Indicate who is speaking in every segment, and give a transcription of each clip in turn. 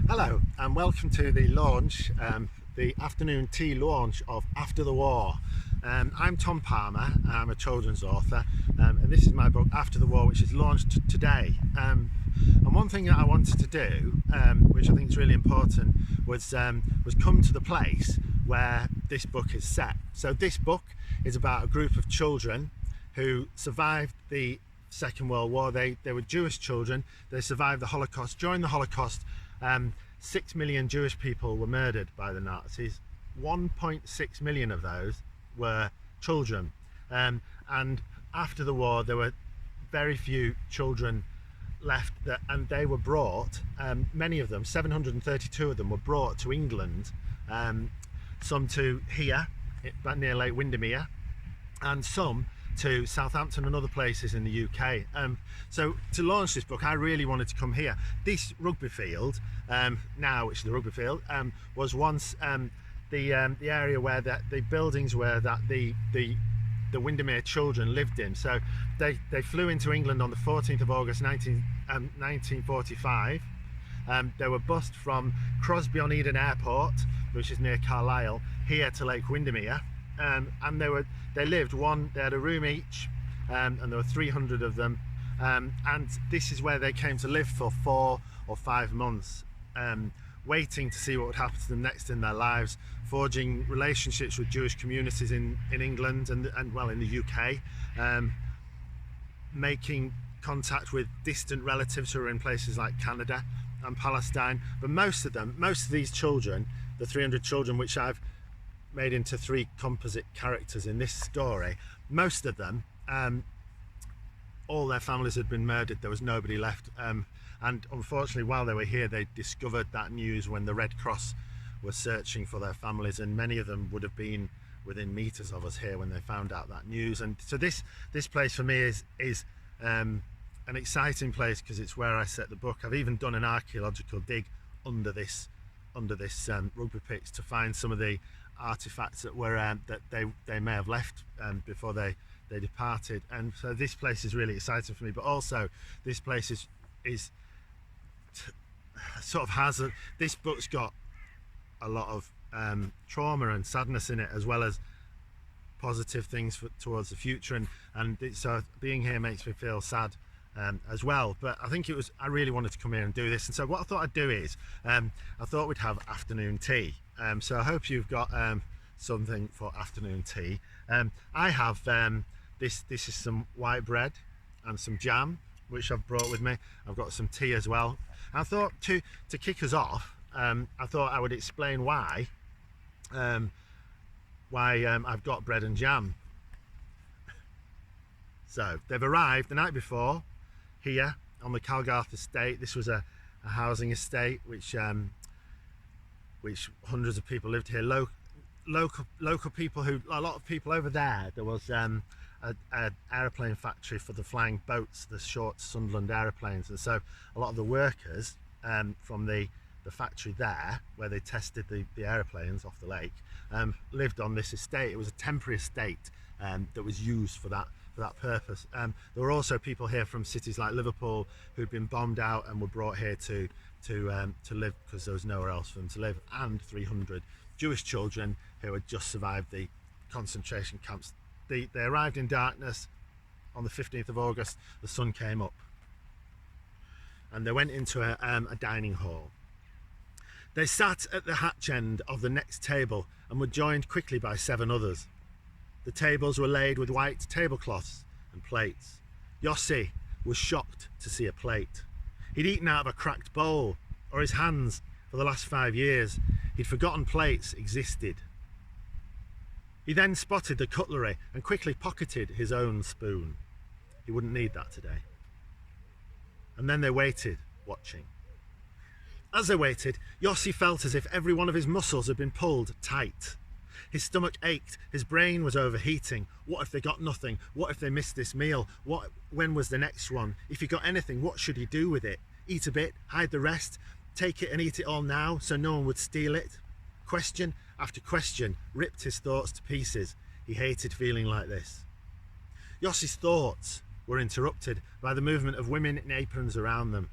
Speaker 1: Hello and welcome to the launch, the afternoon tea launch of After the War. I'm Tom Palmer, I'm a children's author, and this is my book After the War, which is launched today. And one thing that I wanted to do, which I think is really important, was come to the place where this book is set. So this book is about a group of children who survived the Second World War. They were Jewish children. They survived the Holocaust. During the Holocaust, 6 million Jewish people were murdered by the Nazis. 1.6 million of those were children. And after the war, there were very few children left, and they were brought, many of them, 732 of them, were brought to England, some to here, near Lake Windermere, and some to Southampton and other places in the UK. So to launch this book, I really wanted to come here. This rugby field, now which is the rugby field, was once the area where the buildings were that the Windermere children lived in. So they flew into England on the 14th of August 1945. They were bused from Crosby-on-Eden Airport, which is near Carlisle, here to Lake Windermere. And they had a room each, and there were 300 of them, and this is where they came to live for 4 or 5 months, waiting to see what would happen to them next in their lives, forging relationships with Jewish communities in England and well, in the UK, making contact with distant relatives who are in places like Canada and Palestine. But most of these children, the 300 children which I've made into 3 composite characters in this story, most of them, all their families had been murdered. There was nobody left, and unfortunately while they were here they discovered that news when the Red Cross was searching for their families, and many of them would have been within meters of us here when they found out that news. And so this place for me is an exciting place because it's where I set the book. I've even done an archaeological dig under this rugby pitch to find some of the artifacts that were that they may have left before they departed. And so this place is really exciting for me, but also this place is sort of has this book's got a lot of trauma and sadness in it, as well as positive things towards the future, and so being here makes me feel sad as well. But I think I really wanted to come here and do this, and so what I thought I'd do is I thought we'd have afternoon tea. So I hope you've got something for afternoon tea. I have this is some white bread and some jam which I've brought with me. I've got some tea as well. I thought to kick us off, I thought I would explain why I've got bread and jam. So they've arrived the night before here on the Calgarth Estate. This was a housing estate which hundreds of people lived here. Local people a lot of people over there. There was an aeroplane factory for the flying boats, the short Sunderland aeroplanes, and so a lot of the workers from the factory there, where they tested the aeroplanes off the lake, lived on this estate. It was a temporary estate that was used for that purpose. There were also people here from cities like Liverpool who'd been bombed out and were brought here to live because there was nowhere else for them to live, and 300 Jewish children who had just survived the concentration camps. They arrived in darkness on the 15th of August. The sun came up and they went into a dining hall. They sat at the hatch end of the next table and were joined quickly by 7 others. The tables were laid with white tablecloths and plates. Yossi was shocked to see a plate. He'd eaten out of a cracked bowl, or his hands, for the last 5 years. He'd forgotten plates existed. He then spotted the cutlery and quickly pocketed his own spoon. He wouldn't need that today. And then they waited, watching. As they waited, Yossi felt as if every one of his muscles had been pulled tight. His stomach ached, his brain was overheating. What if they got nothing? What if they missed this meal? When was the next one? If he got anything, what should he do with it? Eat a bit, hide the rest, take it and eat it all now so no one would steal it? Question after question ripped his thoughts to pieces. He hated feeling like this. Yossi's thoughts were interrupted by the movement of women in aprons around them.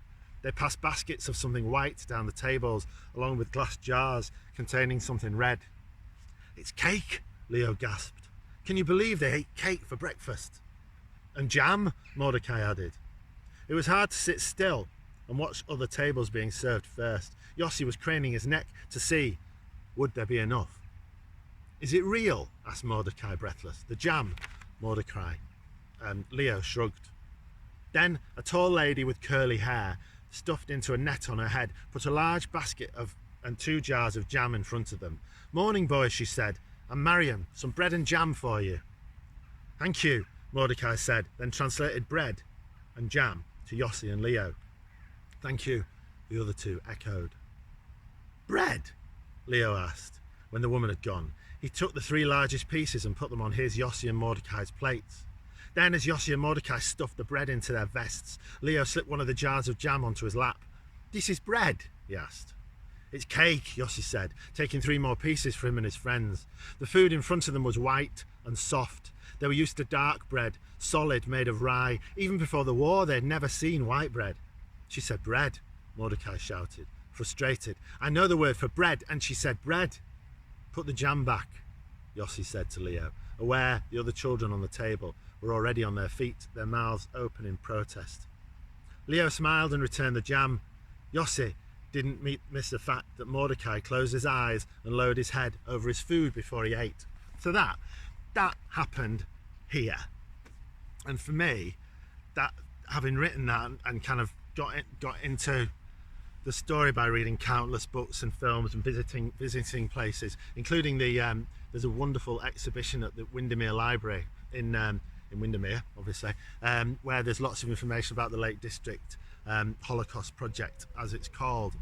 Speaker 1: They passed baskets of something white down the tables, along with glass jars containing something red. "It's cake," Leo gasped. "Can you believe they ate cake for breakfast?" "And jam," Mordecai added. It was hard to sit still and watch other tables being served first. Yossi was craning his neck to see, would there be enough? "Is it real?" asked Mordecai, breathless. "The jam," Mordecai. Leo shrugged. Then a tall lady with curly hair, stuffed into a net on her head, put a large basket and 2 jars of jam in front of them. "Morning, boys," she said. "I'm Mariam. Some bread and jam for you." "Thank you," Mordecai said, then translated bread and jam to Yossi and Leo. "Thank you," the other 2 echoed. "Bread?" Leo asked when the woman had gone. He took the 3 largest pieces and put them on his, Yossi and Mordecai's plates. Then, as Yossi and Mordecai stuffed the bread into their vests, Leo slipped one of the jars of jam onto his lap. "This is bread?" he asked. "It's cake," Yossi said, taking 3 more pieces for him and his friends. The food in front of them was white and soft. They were used to dark bread, solid, made of rye. Even before the war, they'd never seen white bread. "She said bread," Mordecai shouted, frustrated. "I know the word for bread, and she said bread." "Put the jam back," Yossi said to Leo, aware the other children on the table were already on their feet, their mouths open in protest. Leo smiled and returned the jam. Yossi didn't miss the fact that Mordecai closed his eyes and lowered his head over his food before he ate. So that happened here. And for me, that, having written that and kind of got into the story by reading countless books and films and visiting places, including there's a wonderful exhibition at the Windermere Library in Windermere, obviously, where there's lots of information about the Lake District Holocaust Project, as it's called.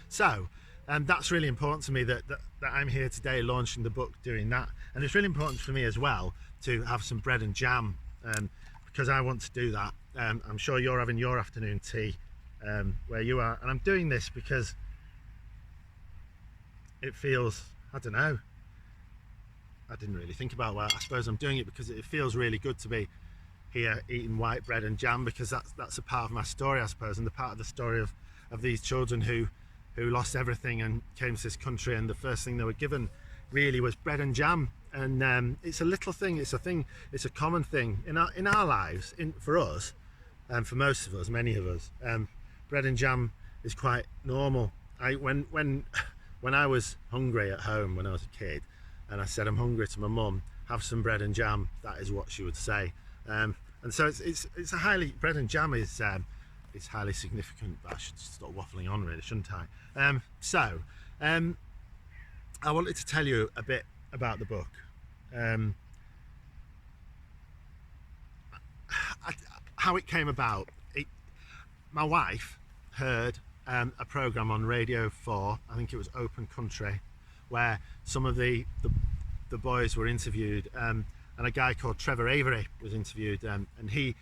Speaker 1: So that's really important to me that I'm here today launching the book, doing that. And it's really important for me as well to have some bread and jam, because I want to do that. I'm sure you're having your afternoon tea where you are, and I'm doing this because it feels, I don't know, I didn't really think about why. I suppose I'm doing it because it feels really good to be here eating white bread and jam, because that's a part of my story, I suppose, and the part of the story of these children who lost everything and came to this country, and the first thing they were given really was bread and jam. And it's a little thing, it's a common thing in our lives, for us, and for most of us, many of us. Bread and jam is quite normal. When I was hungry at home when I was a kid, and I said I'm hungry to my mum, have some bread and jam, that is what she would say. And so it's a highly, bread and jam is it's highly significant. But I should stop waffling on, really, shouldn't I? So I wanted to tell you a bit about the book. How it came about. My wife heard a programme on Radio 4, I think it was Open Country, where some of the boys were interviewed, and a guy called Trevor Avery was interviewed, and he's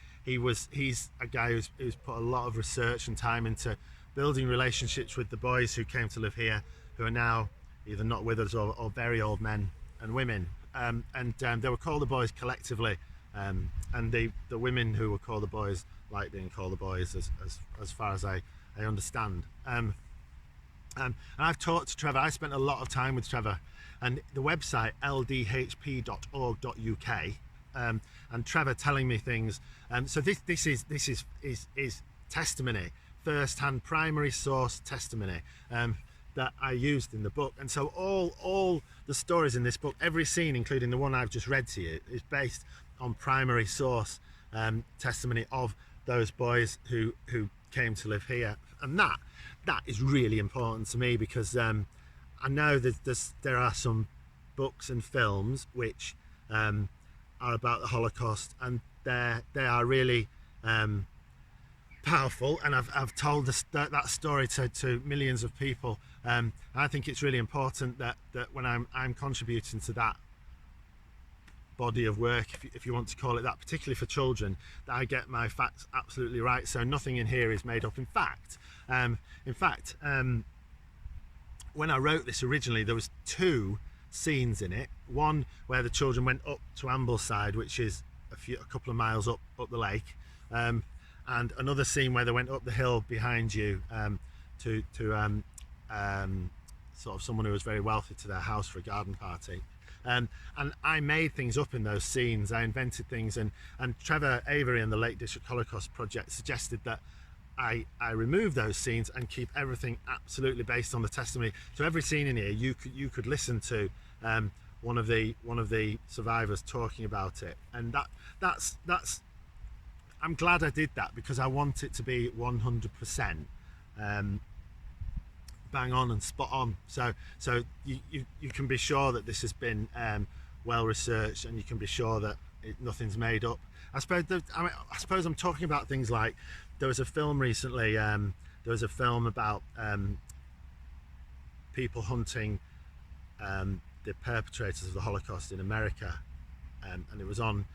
Speaker 1: a guy who's put a lot of research and time into building relationships with the boys who came to live here, who are now either not with us or very old men and women, and they were called the boys collectively, and the women who were called the boys like being called the boys, as far as I understand. And I've talked to Trevor. I spent a lot of time with Trevor, and the website ldhp.org.uk, and Trevor telling me things. So this is testimony, first-hand primary source testimony that I used in the book. And so all the stories in this book, every scene, including the one I've just read to you, is based on primary source testimony of those boys who came to live here. And that is really important to me, because I know that there are some books and films which are about the Holocaust, and they are really powerful, and I've told that story to millions of people. I think it's really important that when I'm contributing to that body of work, if you want to call it that, particularly for children, that I get my facts absolutely right, so nothing in here is made up. In fact, when I wrote this originally, there was 2 scenes in it. One where the children went up to Ambleside, which is a couple of miles up the lake, and another scene where they went up the hill behind you to sort of someone who was very wealthy to their house for a garden party. And I made things up in those scenes. I invented things, and Trevor Avery and the Lake District Holocaust Project suggested that I remove those scenes and keep everything absolutely based on the testimony. So every scene in here, you could listen to one of the survivors talking about it, and that's I'm glad I did that, because I want it to be 100% bang on and spot on. So you can be sure that this has been well researched, and you can be sure that nothing's made up. I suppose I'm talking about things like, there was a film recently. There was a film about people hunting the perpetrators of the Holocaust in America, and it was on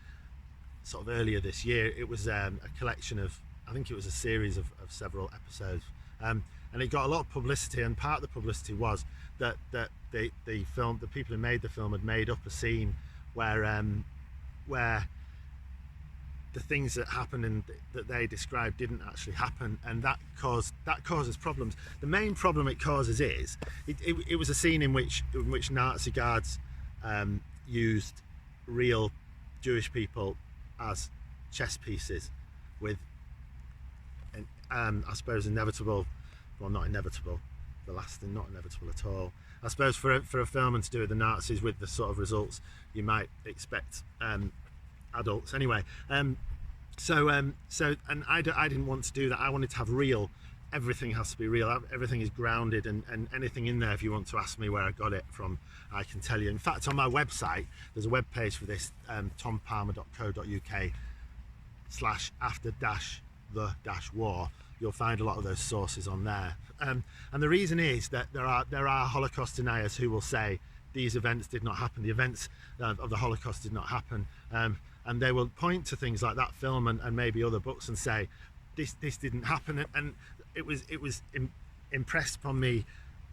Speaker 1: sort of earlier this year. It was a collection of, I think it was a series of several episodes, and it got a lot of publicity. And part of the publicity was that the people who made the film had made up a scene where the things that happened and that they described didn't actually happen, and that causes problems. The main problem it causes is it was a scene in which Nazi guards used real Jewish people as chess pieces, with I suppose inevitable, well, not inevitable, the last thing, not inevitable at all. I suppose for a film and to do with the Nazis with the sort of results you might expect adults anyway. So and I didn't want to do that. I wanted to have real. Everything has to be real. Everything is grounded, and anything in there, if you want to ask me where I got it from, I can tell you. In fact, on my website, there's a web page for this, tompalmer.co.uk/after-the-war. You'll find a lot of those sources on there. And the reason is that there are Holocaust deniers who will say these events did not happen. The events of the Holocaust did not happen. And they will point to things like that film and maybe other books and say, this didn't happen. And it was impressed upon me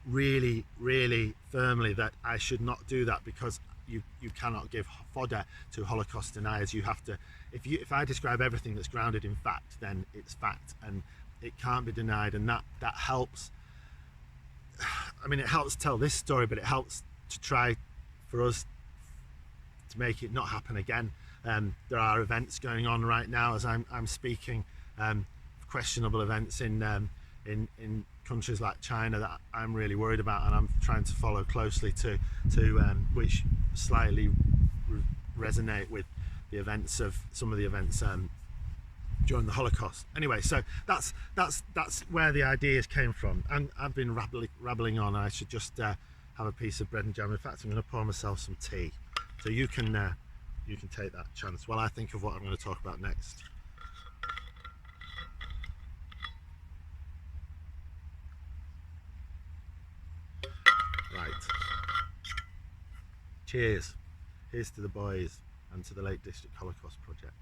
Speaker 1: really, really firmly that I should not do that, because you cannot give fodder to Holocaust deniers. You have to, if I describe everything that's grounded in fact, then it's fact, and it can't be denied. And that helps. I mean, it helps tell this story, but it helps to try for us to make it not happen again. There are events going on right now as I'm speaking, questionable events in countries like China that I'm really worried about, and I'm trying to follow closely to which slightly resonate with the events of some of the events during the Holocaust. Anyway, so that's where the ideas came from, and I've been rabbling on. I should just have a piece of bread and jam. In fact, I'm going to pour myself some tea, so you can take that chance while I think of what I'm going to talk about next. Right. Cheers. Here's to the boys and to the Lake District Holocaust Project.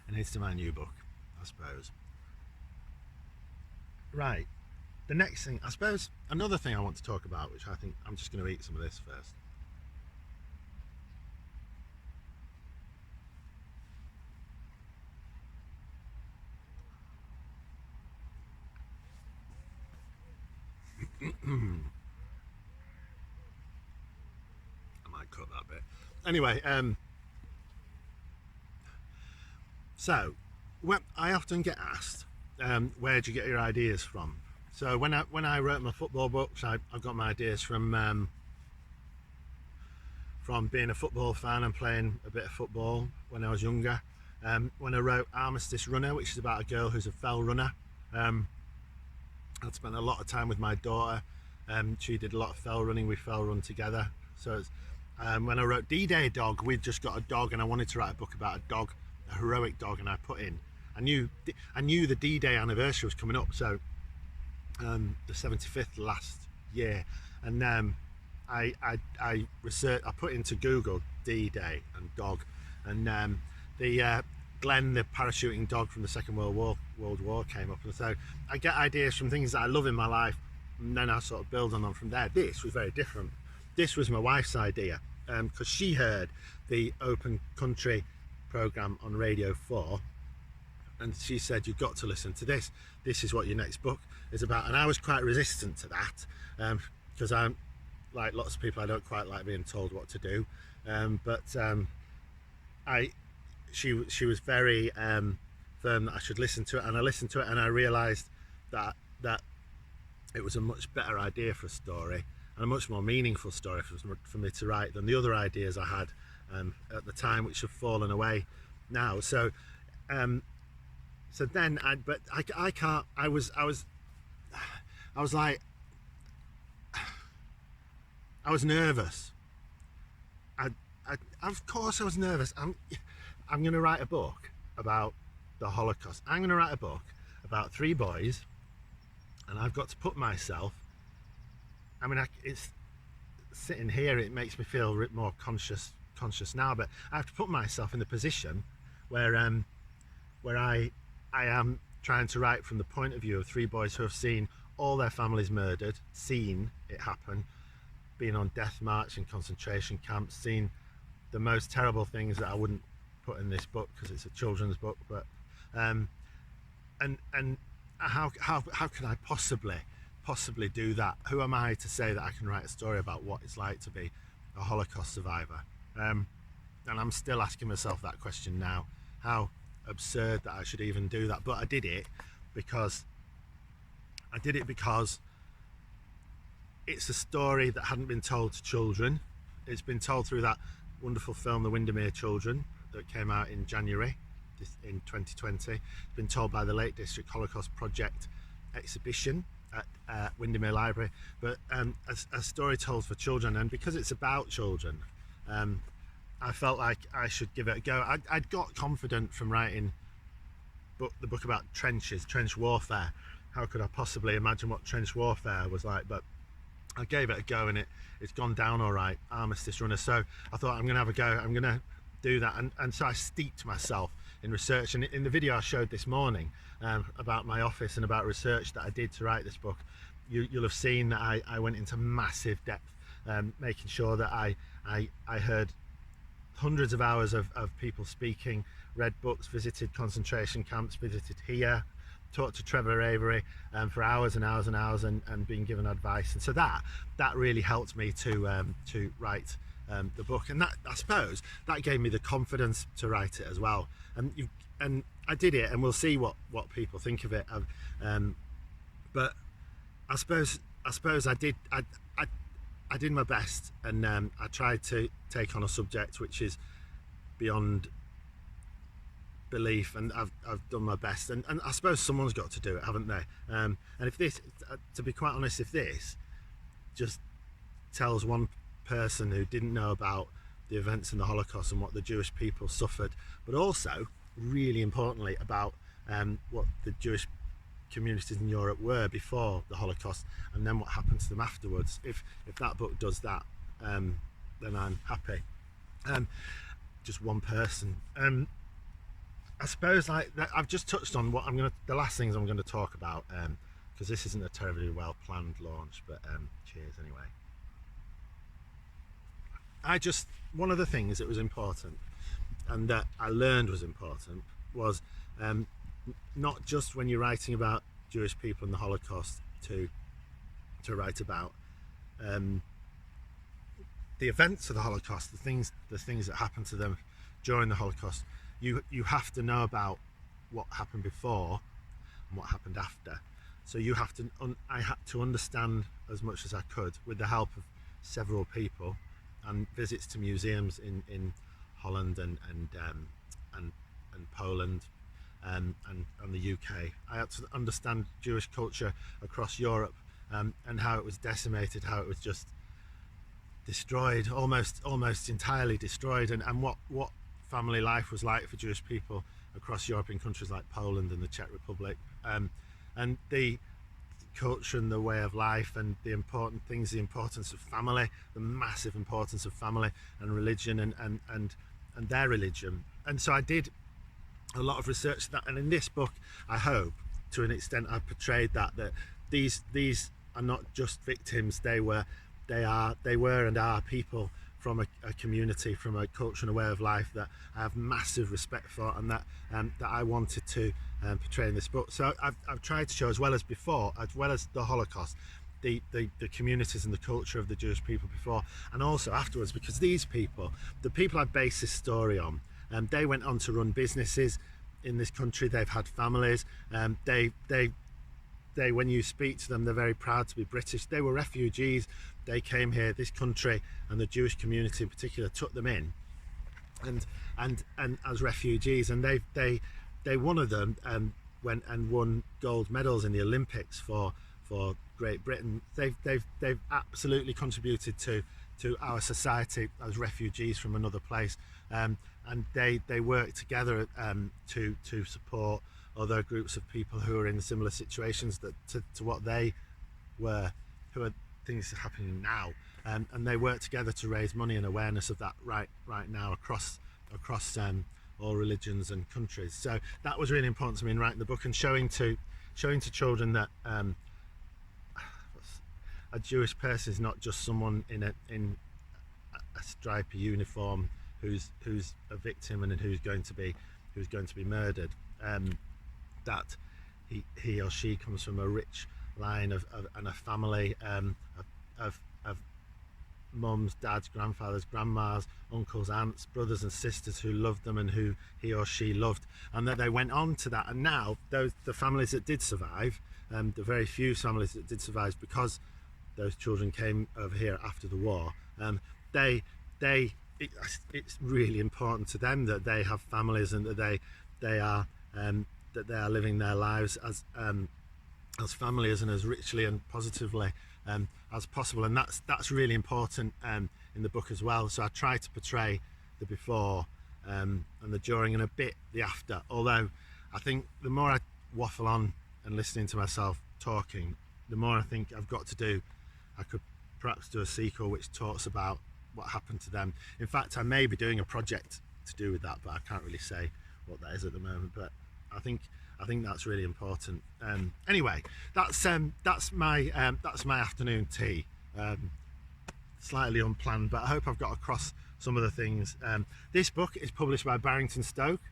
Speaker 1: And here's to my new book, I suppose. Right. The next thing, I suppose, another thing I want to talk about, which I think I'm just going to eat some of this first. I might cut that bit. Anyway, so I often get asked, where do you get your ideas from? So when I wrote my football books, I got my ideas from being a football fan and playing a bit of football when I was younger. When I wrote Armistice Runner, which is about a girl who's a fell runner, I'd spent a lot of time with my daughter. She did a lot of fell running. We fell run together. So it's, when I wrote D-Day Dog, we'd just got a dog, and I wanted to write a book about a dog, a heroic dog, and I put in, I knew the D-Day anniversary was coming up, so the 75th last year, and I put into Google D-Day and dog, and the Glenn, the parachuting dog from the Second World War came up, and so I get ideas from things that I love in my life, and then I sort of build on them from there. This was very different. This was my wife's idea, because she heard the Open Country programme on Radio 4, and she said, you've got to listen to this. This is what your next book is about. And I was quite resistant to that, because I'm like lots of people, I don't quite like being told what to do. She was very firm that I should listen to it, and I listened to it, and I realised that it was a much better idea for a story, and a much more meaningful story for me to write than the other ideas I had at the time, which have fallen away now. So then I can't. I was like, I was nervous. Of course I was nervous. I'm going to write a book about the Holocaust. I'm going to write a book about 3 boys, and I've got to put myself, I mean, it's sitting here, it makes me feel a bit more conscious now, but I have to put myself in the position where I am trying to write from the point of view of 3 boys who have seen all their families murdered, seen it happen, been on death march in concentration camps, seen the most terrible things that I wouldn't put in this book because it's a children's book, but and how can I possibly do that? Who am I to say that I can write a story about what it's like to be a Holocaust survivor? And I'm still asking myself that question now. How absurd that I should even do that, but I did it because it's a story that hadn't been told to children. It's been told through that wonderful film, The Windermere Children, that came out in January in 2020. It's been told by the Lake District Holocaust Project exhibition at Windermere Library, but a story told for children. And because it's about children, I felt like I should give it a go. I'd got confident from writing the book about trench warfare. How could I possibly imagine what trench warfare was like? But I gave it a go, and it's gone down all right, Armistice Runner. So I thought, I'm going to have a go. I'm going to do that. And so I steeped myself in research. And in the video I showed this morning about my office and about research that I did to write this book, you'll have seen that I went into massive depth, making sure that I heard hundreds of hours of people speaking, read books, visited concentration camps, visited here, talked to Trevor Avery for hours and hours and hours, and being given advice. And so that really helped me to write the book, and that, I suppose, that gave me the confidence to write it as well. And I did it, and we'll see what people think of it. But I suppose I did my best, and I tried to take on a subject which is beyond belief, and I've done my best, and I suppose someone's got to do it, haven't they? And if this, to be quite honest, if this just tells one person who didn't know about the events in the Holocaust and what the Jewish people suffered, but also really importantly about what the Jewish communities in Europe were before the Holocaust, and then what happened to them afterwards, if that book does that, then I'm happy. Just one person. I suppose, like, I've just touched on the last things I'm going to talk about, because this isn't a terribly well planned launch, but cheers anyway. One of the things that was important, and that I learned was important, was not just when you're writing about Jewish people and the Holocaust to write about the events of the Holocaust, the things that happened to them during the Holocaust. You have to know about what happened before and what happened after. So you have to. I had to understand as much as I could, with the help of several people and visits to museums in Holland and Poland and the UK. I had to understand Jewish culture across Europe, and how it was decimated, how it was just destroyed, almost entirely destroyed, and what family life was like for Jewish people across European countries like Poland and the Czech Republic, and the culture and the way of life, and the important things, the importance of family, the massive importance of family and religion, and their religion. And so I did a lot of research to that, and in this book I hope to an extent I've portrayed that these are not just victims, they were and are people from a community, from a culture and a way of life that I have massive respect for, and that I wanted to portray in this book. So I've tried to show, as well as before, as well as the Holocaust, the communities and the culture of the Jewish people before and also afterwards, because these people, the people I base this story on, they went on to run businesses in this country. They've had families. They when you speak to them, they're very proud to be British. They were refugees. They came here, this country, and the Jewish community in particular took them in, and as refugees, and they one of them went and won gold medals in the Olympics for Great Britain. They've absolutely contributed to our society as refugees from another place, and they work together to support other groups of people who are in similar situations to what they were, who are things happening now, and they work together to raise money and awareness of that right now across all religions and countries. So that was really important to me in writing the book, and showing to children that a Jewish person is not just someone in a stripy uniform who's a victim and who's going to be murdered. That he or she comes from a rich line of and a family of mums, dads, grandfathers, grandmas, uncles, aunts, brothers and sisters who loved them and who he or she loved, and that they went on to that. And now the families that did survive, the very few families that did survive, because those children came over here after the war, it's really important to them that they have families and that they are living their lives as families and as richly and positively as possible. And that's really important in the book as well. So I try to portray the before and the during and a bit the after, although I think the more I waffle on and listening to myself talking, the more I think I could perhaps do a sequel which talks about what happened to them. In fact, I may be doing a project to do with that, but I can't really say what that is at the moment. But I think that's really important. Anyway, that's my afternoon tea. Slightly unplanned, but I hope I've got across some of the things. This book is published by Barrington Stoke.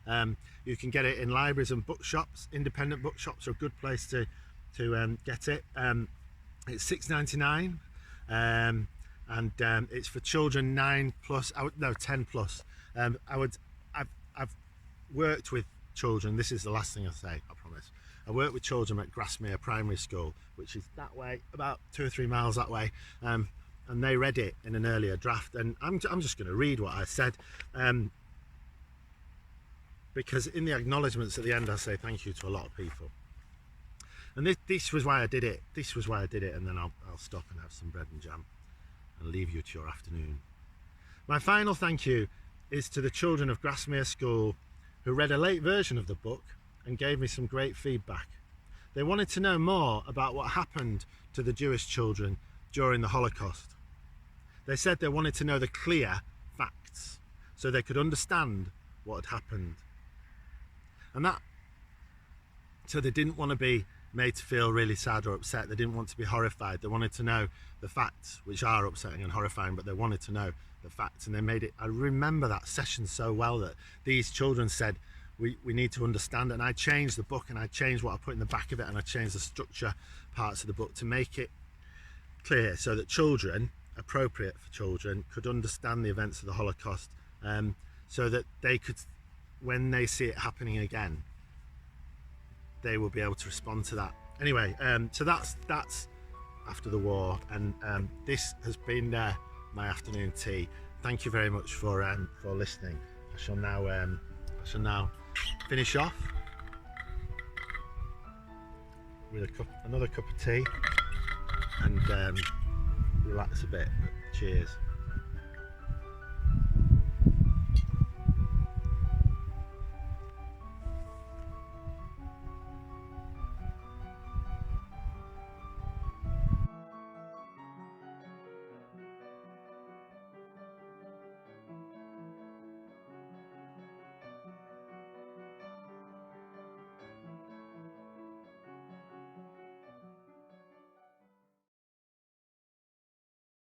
Speaker 1: You can get it in libraries and bookshops. Independent bookshops are a good place to get it. It's $6.99, and it's for children 9 plus. 10 plus. I've worked with children. This is the last thing I say, I promise. I worked with children at Grasmere Primary School, which is that way, about 2 or 3 miles that way, and they read it in an earlier draft. And I'm just going to read what I said, because in the acknowledgements at the end I say thank you to a lot of people. And this was why I did it. And then I'll stop and have some bread and jam and leave you to your afternoon. My final thank you is to the children of Grasmere School who read a late version of the book and gave me some great feedback. They wanted to know more about what happened to the Jewish children during the Holocaust. They said they wanted to know the clear facts so they could understand what had happened. So they didn't want to be made to feel really sad or upset. They didn't want to be horrified. They wanted to know the facts, which are upsetting and horrifying, but they wanted to know the facts, and they made it. I remember that session so well, that these children said we need to understand it. And I changed the book, and I changed what I put in the back of it, and I changed the structure parts of the book to make it clear so that children, appropriate for children, could understand the events of the Holocaust, so that they could, when they see it happening again, they will be able to respond to that. Anyway, so that's after the war, and this has been my afternoon tea. Thank you very much for listening. I shall now finish off with another cup of tea and relax a bit. Cheers.